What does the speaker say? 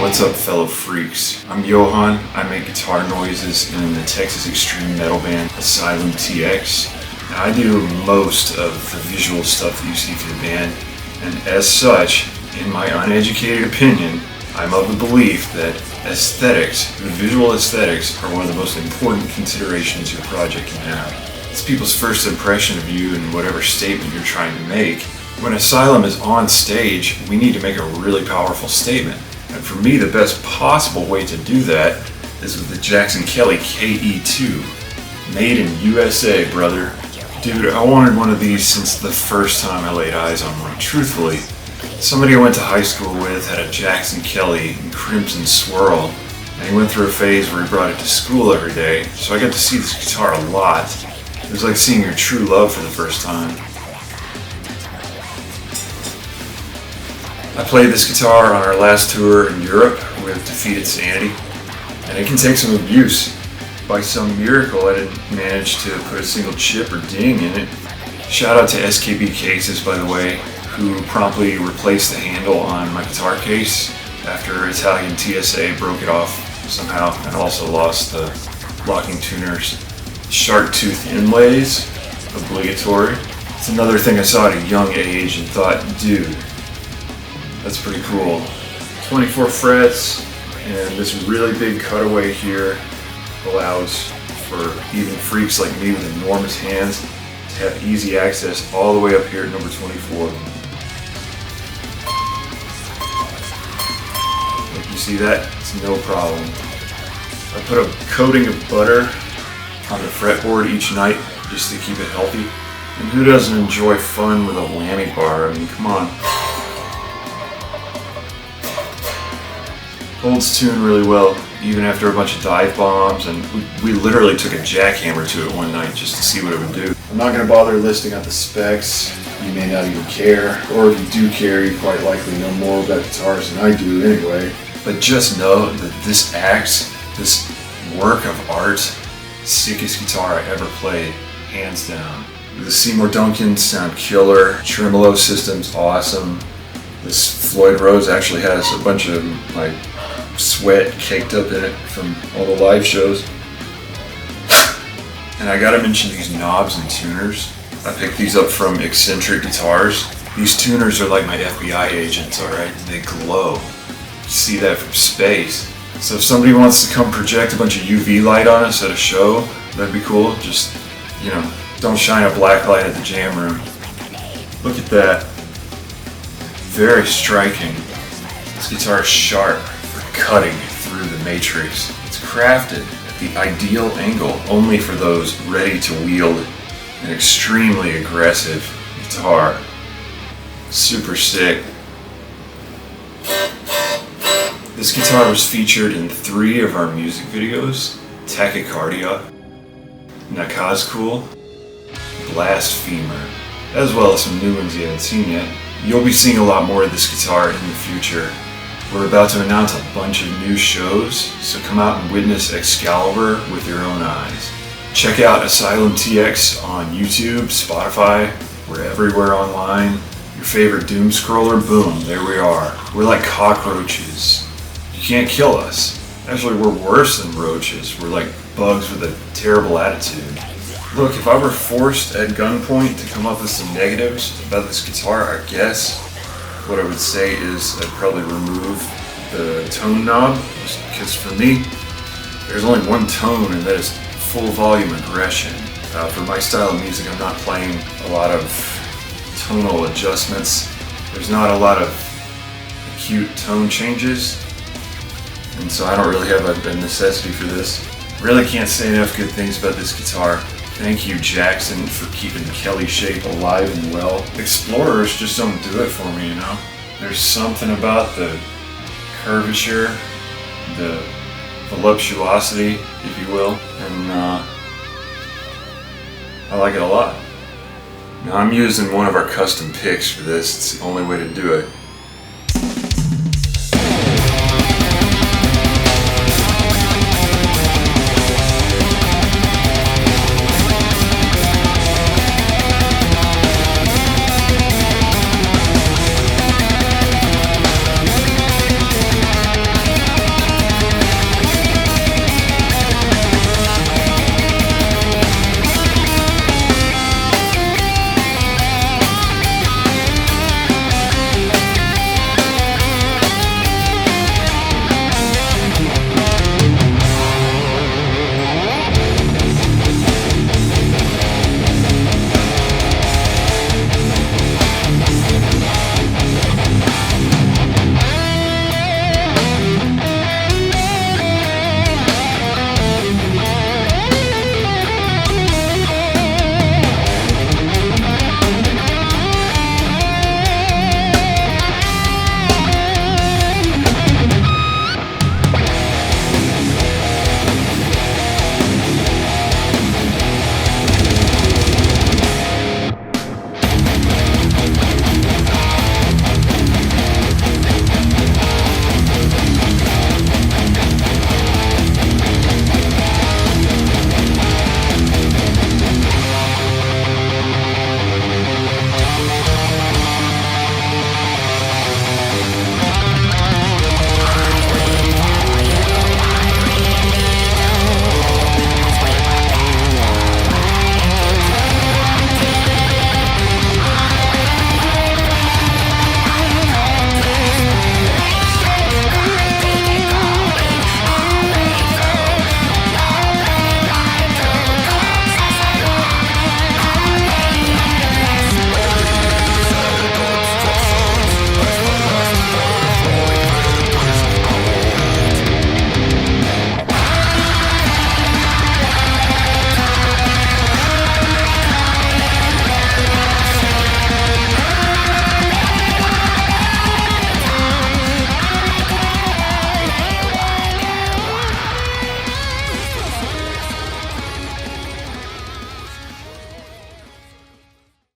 What's up, fellow freaks? I'm Johan. I make guitar noises in the Texas extreme metal band Asylum TX. Now, I do most of the visual stuff that you see for the band, and as such, in my uneducated opinion, I'm of the belief that aesthetics, visual aesthetics, are one of the most important considerations your project can have. It's people's first impression of you and whatever statement you're trying to make. When Asylum is on stage, we need to make a really powerful statement. And for me, the best possible way to do that is with the Jackson Kelly KE2. Made in USA, brother. Dude, I wanted one of these since the first time I laid eyes on one. Truthfully, somebody I went to high school with had a Jackson Kelly Crimson Swirl, and he went through a phase where he brought it to school every day, so I got to see this guitar a lot. It was like seeing your true love for the first time. I played this guitar on our last tour in Europe with Defeated Sanity, and it can take some abuse. By some miracle, I didn't manage to put a single chip or ding in it. Shout out to SKB Cases, by the way, who promptly replaced the handle on my guitar case after Italian TSA broke it off somehow, and also lost the locking tuners. Shark tooth inlays, obligatory. It's another thing I saw at a young age and thought, dude, that's pretty cool. 24 frets, and this really big cutaway here allows for even freaks like me with enormous hands to have easy access all the way up here at number 24. Like you see that? It's no problem. I put a coating of butter on the fretboard each night just to keep it healthy. And who doesn't enjoy fun with a whammy bar? I mean, come on. Holds tune really well, even after a bunch of dive bombs, and we literally took a jackhammer to it one night just to see what it would do. I'm not going to bother listing out the specs. You may not even care, or if you do care, you quite likely know more about guitars than I do anyway. But just know that this axe, this work of art, sickest guitar I ever played, hands down. The Seymour Duncans sound killer, tremolo system's awesome. This Floyd Rose actually has a bunch of like sweat caked up in it from all the live shows. And I gotta mention these knobs and tuners. I picked these up from Eccentric Guitars. These tuners are like my FBI agents, alright? They glow. You see that from space. So if somebody wants to come project a bunch of UV light on us at a show, that'd be cool. Just, you know, don't shine a black light at the jam room. Look at that. Very striking. This guitar is sharp for cutting through the matrix. It's crafted at the ideal angle only for those ready to wield an extremely aggressive guitar. Super sick. This guitar was featured in 3 of our music videos: Tachycardia, Nakazcool, Blasphemer, as well as some new ones you haven't seen yet. You'll be seeing a lot more of this guitar in the future. We're about to announce a bunch of new shows, so come out and witness Excalibur with your own eyes. Check out Asylum TX on YouTube, Spotify, we're everywhere online. Your favorite doom scroller, boom, there we are. We're like cockroaches. You can't kill us. Actually, we're worse than roaches. We're like bugs with a terrible attitude. Look, if I were forced at gunpoint to come up with some negatives about this guitar, I guess what I would say is I'd probably remove the tone knob, just because for me, there's only one tone, and that is full volume aggression. For my style of music, I'm not playing a lot of tonal adjustments. There's not a lot of acute tone changes, and so I don't really have a necessity for this. Really can't say enough good things about this guitar. Thank you, Jackson, for keeping the Kelly shape alive and well. Explorers just don't do it for me, you know? There's something about the curvature, the voluptuosity, if you will, and I like it a lot. Now, I'm using one of our custom picks for this. It's the only way to do it.